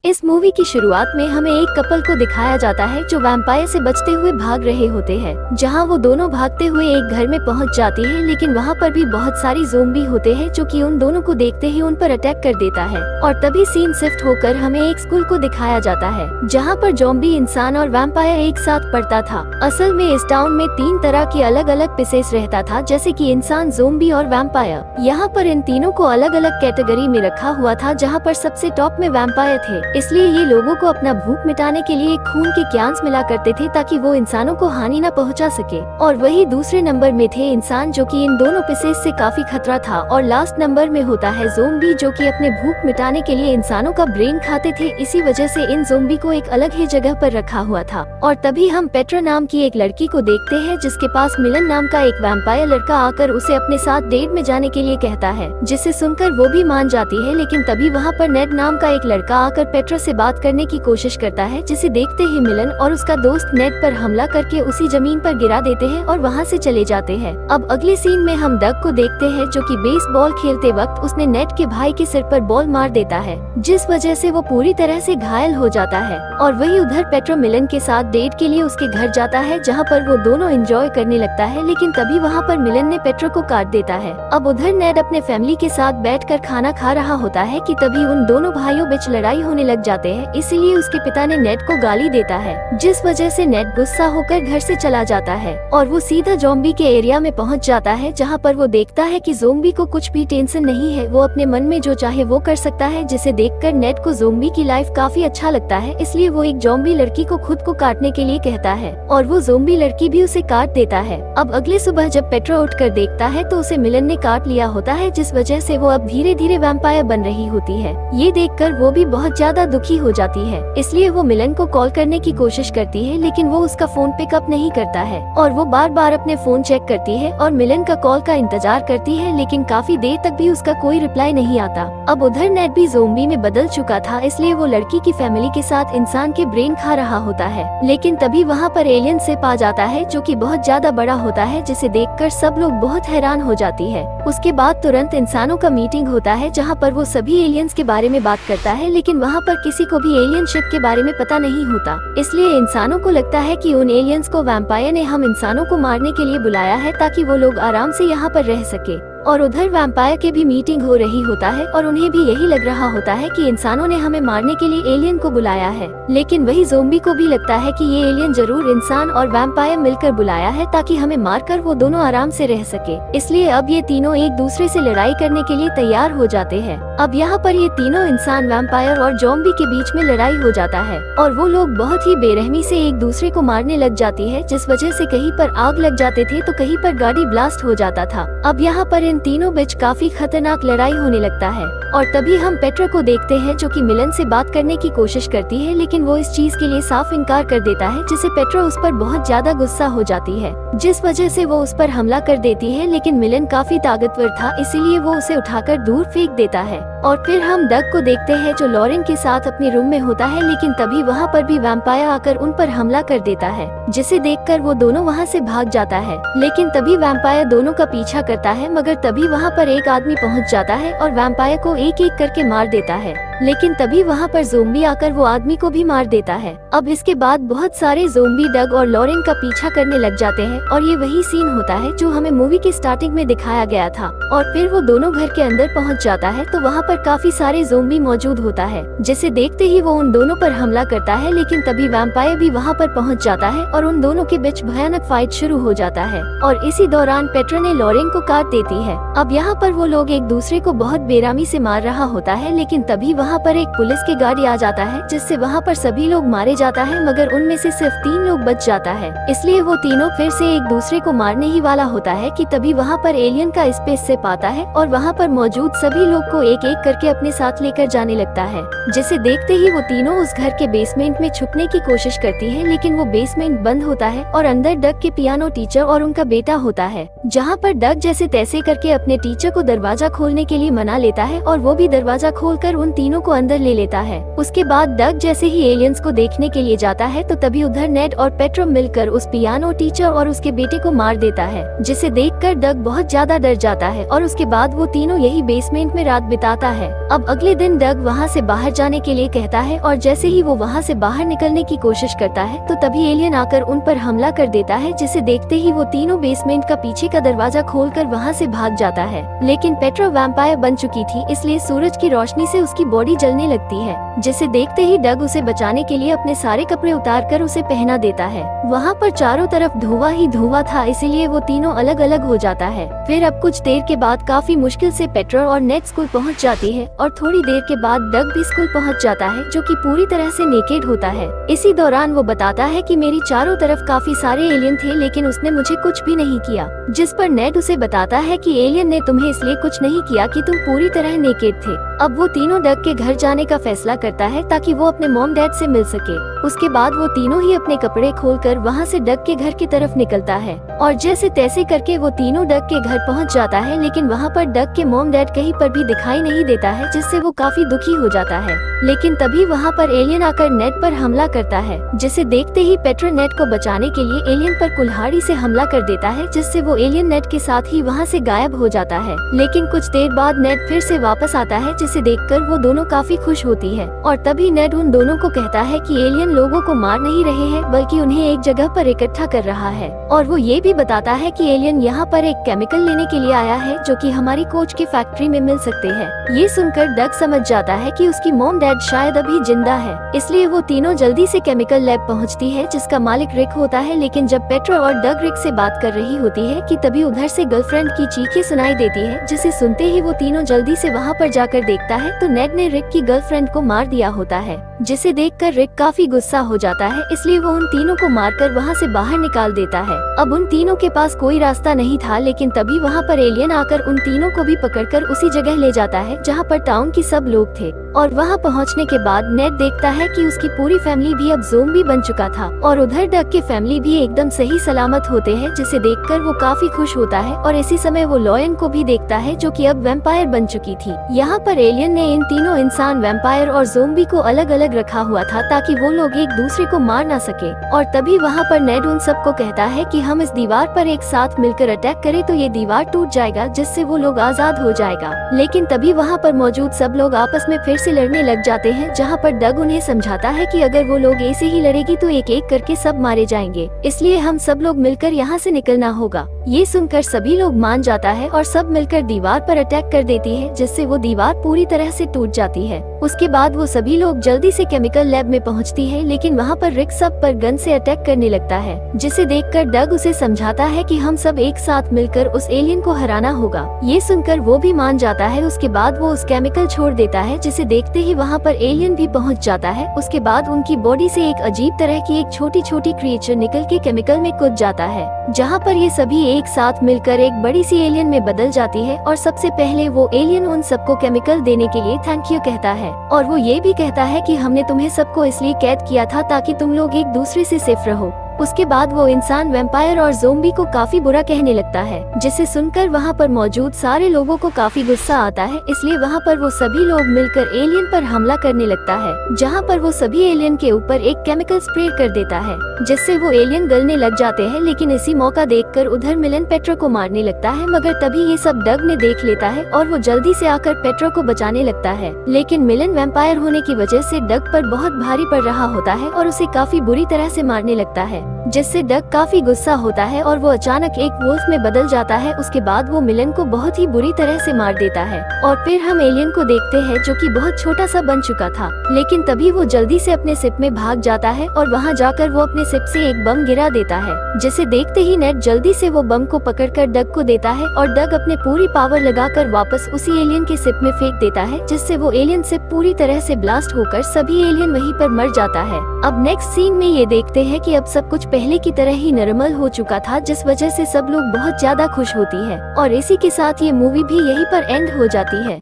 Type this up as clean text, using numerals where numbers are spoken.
इस मूवी की शुरुआत में हमें एक कपल को दिखाया जाता है जो वैम्पायर से बचते हुए भाग रहे होते हैं। जहां वो दोनों भागते हुए एक घर में पहुंच जाती है, लेकिन वहां पर भी बहुत सारी ज़ोंबी होते हैं जो कि उन दोनों को देखते ही उन पर अटैक कर देता है। और तभी सीन शिफ्ट होकर हमें एक स्कूल को दिखाया जाता है जहाँ पर ज़ॉम्बी इंसान और वैम्पायर एक साथ पढ़ता था। असल में इस टाउन में 3 तरह की अलग अलग पिसेस रहता था, जैसे कि इंसान, ज़ॉम्बी और वैम्पायर। यहाँ पर इन तीनों को अलग अलग कैटेगरी में रखा हुआ था, जहाँ पर सबसे टॉप में वैम्पायर थे। इसलिए ये लोगों को अपना भूख मिटाने के लिए खून के कैंस मिला करते थे ताकि वो इंसानों को हानि न पहुंचा सके। और वही दूसरे नंबर में थे इंसान, जो कि इन दोनों पिसेस से काफी खतरा था। और लास्ट नंबर में होता है ज़ॉम्बी, जो कि अपने भूख मिटाने के लिए इंसानों का ब्रेन खाते थे। इसी वजह से इन ज़ॉम्बी को एक अलग ही जगह पर रखा हुआ था। और तभी हम पेट्रा नाम की एक लड़की को देखते हैं, जिसके पास मिलन नाम का एक वैम्पायर लड़का आकर उसे अपने साथ डेट में जाने के लिए कहता है, जिसे सुनकर वो भी मान जाती है। लेकिन तभी वहाँ पर नेड नाम का एक लड़का आकर पेट्रा से बात करने की कोशिश करता है, जिसे देखते ही मिलन और उसका दोस्त नेड पर हमला करके उसी जमीन पर गिरा देते हैं और वहाँ से चले जाते हैं। अब अगले सीन में हम डग को देखते हैं, जो कि बेसबॉल खेलते वक्त उसने नेड के भाई के सिर पर बॉल मार देता है, जिस वजह से वो पूरी तरह से घायल हो जाता है। और वही उधर पेट्रा मिलन के साथ डेट के लिए उसके घर जाता है, जहाँ पर वो दोनों एंजॉय करने लगता है। लेकिन तभी वहाँ पर मिलन ने पेट्रा को काट देता है। अब उधर नेड अपने फैमिली के साथ बैठकर खाना खा रहा होता है कि तभी उन दोनों भाइयों बीच लड़ाई होने लग जाते हैं। इसीलिए उसके पिता ने नेड को गाली देता है, जिस वजह से नेड गुस्सा होकर घर से चला जाता है और वो सीधा ज़ॉम्बी के एरिया में पहुंच जाता है, जहां पर वो देखता है कि ज़ॉम्बी को कुछ भी टेंशन नहीं है। वो अपने मन में जो चाहे वो कर सकता है, जिसे देखकर नेड को ज़ॉम्बी की लाइफ काफी अच्छा लगता है। इसलिए वो एक ज़ॉम्बी लड़की को खुद को काटने के लिए कहता है और वो ज़ॉम्बी लड़की भी उसे काट देता है। अब अगले सुबह जब पेट्रा उठकर देखता है तो उसे मिलन ने काट लिया होता है, जिस वजह से वो अब धीरे धीरे वैम्पायर बन रही होती है। ये देखकर वो भी बहुत ज्यादा दुखी हो जाती है। इसलिए वो मिलन को कॉल करने की कोशिश करती है, लेकिन वो उसका फोन पिकअप नहीं करता है और वो बार बार अपने फोन चेक करती है और मिलन का कॉल का इंतजार करती है, लेकिन काफी देर तक भी उसका कोई रिप्लाई नहीं आता। अब उधर नेड भी ज़ॉम्बी में बदल चुका था, इसलिए वो लड़की की फैमिली के साथ इंसान के ब्रेन खा रहा होता है। लेकिन तभी वहाँ पर एलियन शिप आ जाता है, जो कि बहुत ज्यादा बड़ा होता है, जिसे देखकर सब लोग बहुत हैरान हो जाती है। उसके बाद तुरंत इंसानों का मीटिंग होता है, जहाँ पर वो सभी एलियंस के बारे में बात करता है, लेकिन वहाँ पर किसी को भी एलियन शिप के बारे में पता नहीं होता। इसलिए इंसानों को लगता है कि उन एलियंस को वैम्पायर ने हम इंसानों को मारने के लिए बुलाया है, ताकि वो लोग आराम से यहाँ पर रह सके। और उधर वैम्पायर के भी मीटिंग हो रही होता है और उन्हें भी यही लग रहा होता है कि इंसानों ने हमें मारने के लिए एलियन को बुलाया है। लेकिन वही ज़ॉम्बी को भी लगता है कि ये एलियन जरूर इंसान और वैम्पायर मिलकर बुलाया है, ताकि हमें मारकर वो दोनों आराम से रह सके। इसलिए अब ये तीनों एक दूसरे से लड़ाई करने के लिए तैयार हो जाते हैं। अब यहाँ पर ये तीनों इंसान, वैम्पायर और ज़ॉम्बी के बीच में लड़ाई हो जाता है और वो लोग बहुत ही बेरहमी से एक दूसरे को मारने लग जाती है, जिस वजह से कहीं पर आग लग जाते थे तो कहीं पर गाड़ी ब्लास्ट हो जाता था। अब यहाँ पर इन तीनों बीच काफी खतरनाक लड़ाई होने लगता है और तभी हम पेट्रा को देखते हैं, जो कि मिलन से बात करने की कोशिश करती है, लेकिन वो इस चीज के लिए साफ इनकार कर देता है, जिससे पेट्रा उस पर बहुत ज्यादा गुस्सा हो जाती है, जिस वजह से वो उस पर हमला कर देती है। लेकिन मिलन काफी ताकतवर था, इसीलिए वो उसे उठाकर दूर फेंक देता है। और फिर हम डग को देखते हैं, जो लॉरेन के साथ अपने रूम में होता है, लेकिन तभी वहाँ पर भी वैम्पायर आकर उन पर हमला कर देता है, जिसे देखकर वो दोनों वहाँ से भाग जाता है। लेकिन तभी वैम्पायर दोनों का पीछा करता है, मगर तभी वहाँ पर एक आदमी पहुँच जाता है और वैम्पायर को एक एक करके मार देता है। लेकिन तभी वहाँ पर ज़ॉम्बी आकर वो आदमी को भी मार देता है। अब इसके बाद बहुत सारे ज़ॉम्बी डग और लॉरेन का पीछा करने लग जाते हैं और ये वही सीन होता है जो हमें मूवी के स्टार्टिंग में दिखाया गया था। और फिर वो दोनों घर के अंदर पहुँच जाता है तो वहाँ पर काफी सारे ज़ॉम्बी मौजूद होता है, जिसे देखते ही वो उन दोनों पर हमला करता है। लेकिन तभी वैम्पायर भी वहाँ पर पहुँच जाता है और उन दोनों के बीच भयानक फाइट शुरू हो जाता है और इसी दौरान पेट्रा ने लॉरेन को काट देती है। अब यहाँ पर वो लोग एक दूसरे को बहुत बेरहमी से मार रहा होता है, लेकिन तभी वहाँ पर एक पुलिस की गाड़ी आ जाता है, जिससे वहाँ पर सभी लोग मारे जाता है, मगर उनमें से सिर्फ 3 लोग बच जाता है। इसलिए वो तीनों फिर से एक दूसरे को मारने ही वाला होता है कि तभी वहाँ पर एलियन का स्पेस शिप आता है और वहाँ पर मौजूद सभी लोग को एक एक करके अपने साथ लेकर जाने लगता है, जिसे देखते ही वो तीनों उस घर के बेसमेंट में छुपने की कोशिश करती है। लेकिन वो बेसमेंट बंद होता है और अंदर डग के पियानो टीचर और उनका बेटा होता है, जहाँ पर डग जैसे तैसे करके अपने टीचर को दरवाजा खोलने के लिए मना लेता है और वो भी दरवाजा खोलकर उन तीनों तीनों को अंदर ले लेता है। उसके बाद डग जैसे ही एलियंस को देखने के लिए जाता है तो तभी उधर नेड और पेट्रो मिलकर उस पियानो टीचर और उसके बेटे को मार देता है, जिसे देखकर डग बहुत ज्यादा डर जाता है और उसके बाद वो तीनों यही बेसमेंट में रात बिताता है। अब अगले दिन डग वहाँ से बाहर जाने के लिए कहता है और जैसे ही वो वहाँ से बाहर निकलने की कोशिश करता है तो तभी एलियन आकर उन पर हमला कर देता है, जिसे देखते ही वो तीनों बेसमेंट का पीछे का दरवाजा खोलकर वहाँ से भाग जाता है। लेकिन पेट्रो वैम्पायर बन चुकी थी, इसलिए सूरज की रोशनी से उसकी बॉडी जलने लगती है, जिसे देखते ही डग उसे बचाने के लिए अपने सारे कपड़े उतार कर उसे पहना देता है। वहाँ पर चारों तरफ धुआं ही धुआं था, इसीलिए वो तीनों अलग अलग हो जाता है। फिर अब कुछ देर के बाद काफी मुश्किल से पेट्रो और नेड स्कूल पहुँच जाती है और थोड़ी देर के बाद डग भी स्कूल पहुँच जाता है, जो कि पूरी तरह से नेकेड होता है। इसी दौरान वो बताता है कि मेरी चारों तरफ काफी सारे एलियन थे लेकिन उसने मुझे कुछ भी नहीं किया, जिस पर नेड उसे बताता है कि एलियन ने तुम्हें इसलिए कुछ नहीं किया कि तुम पूरी तरह नेकेड थे। अब वो तीनों डग के घर जाने का फैसला करता है ताकि वो अपने मॉम डैड से मिल सके। उसके बाद वो तीनों ही अपने कपड़े खोलकर वहाँ से डग के घर की तरफ निकलता है और जैसे तैसे करके वो तीनों डग के घर पहुँच जाता है, लेकिन वहाँ पर डग के मॉम डैड कहीं पर भी दिखाई नहीं देता है, जिससे वो काफी दुखी हो जाता है। लेकिन तभी वहाँ पर एलियन आकर नेड पर हमला करता है, जिसे देखते ही पेट्रो नेड को बचाने के लिए एलियन पर कुल्हाड़ी से हमला कर देता है, जिससे वो एलियन नेड के साथ ही वहाँ से गायब हो जाता है। लेकिन कुछ देर बाद नेड फिर से वापस आता है, जिसे देखकर वो दोनों काफी खुश होती है और तभी नेड उन दोनों को कहता है कि एलियन लोगों को मार नहीं रहे हैं बल्कि उन्हें एक जगह पर इकट्ठा कर रहा है, और वो ये भी बताता है कि एलियन यहाँ पर एक केमिकल लेने के लिए आया है जो कि हमारी कोच की फैक्ट्री में मिल सकते हैं। ये सुनकर डग समझ जाता है कि उसकी मॉम डैड शायद अभी जिंदा है, इसलिए वो तीनों जल्दी से केमिकल लैब पहुँचती है, जिसका मालिक रिक होता है। लेकिन जब पेट्रो और डग रिक से बात कर रही होती है कि तभी उधर से गर्लफ्रेंड की चीखें सुनाई देती है, जिसे सुनते ही वो तीनों जल्दी से वहाँ पर जाकर देखता है तो नेड ने रिक की गर्लफ्रेंड को मार दिया होता है, जिसे देखकर रिक काफी गुस्सा हो जाता है, इसलिए वो उन तीनों को मारकर वहाँ से बाहर निकाल देता है। अब उन तीनों के पास कोई रास्ता नहीं था, लेकिन तभी वहाँ पर एलियन आकर उन तीनों को भी पकड़कर उसी जगह ले जाता है जहाँ पर टाउन की सब लोग थे। और वहाँ पहुँचने के बाद नेड देखता है कि उसकी पूरी फैमिली भी अब ज़ोंबी बन चुका था और उधर डग के फैमिली भी एकदम सही सलामत होते हैं, जिसे देखकर वो काफी खुश होता है। और इसी समय वो लॉयन को भी देखता है जो कि अब वैम्पायर बन चुकी थी। यहाँ पर एलियन ने इन तीनों इंसान, वैम्पायर और ज़ोंबी को अलग अलग रखा हुआ था ताकि वो लोग एक दूसरे को मार ना सके। और तभी वहाँ पर नेड उन सबको कहता है कि हम इस दीवार पर एक साथ मिलकर अटैक करें तो ये दीवार टूट जाएगा, जिससे वो लोग आजाद हो जाएगा। लेकिन तभी वहाँ पर मौजूद सब लोग आपस में फिर से लड़ने लग जाते हैं, जहाँ पर डग उन्हें समझाता है कि अगर वो लोग ऐसे ही लड़ेगी तो एक एक करके सब मारे जाएंगे, इसलिए हम सब लोग मिलकर यहाँ से निकलना होगा। ये सुनकर सभी लोग मान जाता है और सब मिलकर दीवार पर अटैक कर देती है, जिससे वो दीवार पूरी तरह से टूट जाती है। उसके बाद वो सभी लोग जल्दी से केमिकल लैब में पहुंचती है, लेकिन वहां पर रिक सब पर गन से अटैक करने लगता है, जिसे देखकर डग उसे समझाता है कि हम सब एक साथ मिलकर उस एलियन को हराना होगा। ये सुनकर वो भी मान जाता है। उसके बाद वो उस केमिकल छोड़ देता है, जिसे देखते ही वहाँ पर एलियन भी पहुँच जाता है। उसके बाद उनकी बॉडी से एक अजीब तरह की एक छोटी छोटी क्रिएचर निकल के केमिकल में कूद जाता है, जहाँ पर ये सभी एक साथ मिलकर एक बड़ी सी एलियन में बदल जाती है। और सबसे पहले वो एलियन उन सबको केमिकल देने के लिए थैंक यू कहता है, और वो ये भी कहता है कि हमने तुम्हें सबको इसलिए कैद किया था ताकि तुम लोग एक दूसरे से सेफ रहो। उसके बाद वो इंसान, वैम्पायर और ज़ोंबी को काफी बुरा कहने लगता है, जिसे सुनकर वहाँ पर मौजूद सारे लोगों को काफी गुस्सा आता है। इसलिए वहाँ पर वो सभी लोग मिलकर एलियन पर हमला करने लगता है, जहाँ पर वो सभी एलियन के ऊपर एक केमिकल स्प्रे कर देता है, जिससे वो एलियन गलने लग जाते हैं। लेकिन इसी मौका देखकर उधर मिलन पेट्रो को मारने लगता है, मगर तभी ये सब डग ने देख लेता है और वो जल्दी से आकर पेट्रो को बचाने लगता है। लेकिन मिलन वैम्पायर होने की वजह से डग पर बहुत भारी पड़ रहा होता है और उसे काफी बुरी तरह से मारने लगता है, जिससे डग काफी गुस्सा होता है और वो अचानक एक वुल्फ में बदल जाता है। उसके बाद वो मिलन को बहुत ही बुरी तरह से मार देता है और फिर हम एलियन को देखते हैं जो कि बहुत छोटा सा बन चुका था। लेकिन तभी वो जल्दी से अपने शिप में भाग जाता है और वहाँ जाकर वो अपने शिप से एक बम गिरा देता है, जिसे देखते ही नेड जल्दी से वो बम को पकड़कर डग को देता है और डग अपने पूरी पावर लगाकर वापस उसी एलियन के शिप में फेंक देता है, जिससे वो एलियन शिप पूरी तरह से ब्लास्ट होकर सभी एलियन वहीं पर मर जाता है। अब नेक्स्ट सीन में ये देखते हैं कि अब सब कुछ पहले की तरह ही नॉर्मल हो चुका था, जिस वजह से सब लोग बहुत ज्यादा खुश होती है। और इसी के साथ ये मूवी भी यहीं पर एंड हो जाती है।